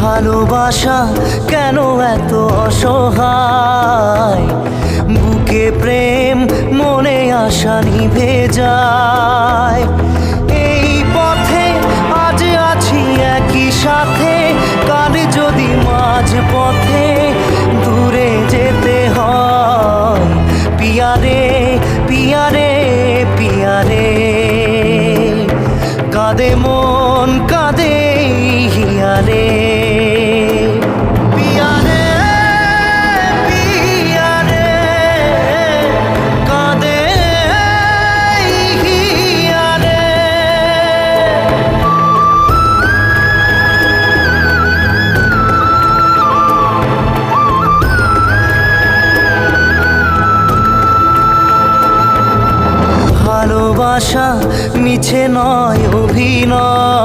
ভালোবাসা কেন এত অসহায়, বুকে প্রেম মনে আশা নিভে যায়। এই পথে আজ আছি একই সাথে, কাল যদি মাঝ পথে দূরে যেতে হয়। পিয়ারে পিয়ারে পিয়ারে, কাঁদে মন কাঁদে হিয়ারে। পিয়ারে পিয়ারে, কাঁদে হিয়ারে। ভালোবাসা মিছে নয় অভিনয়,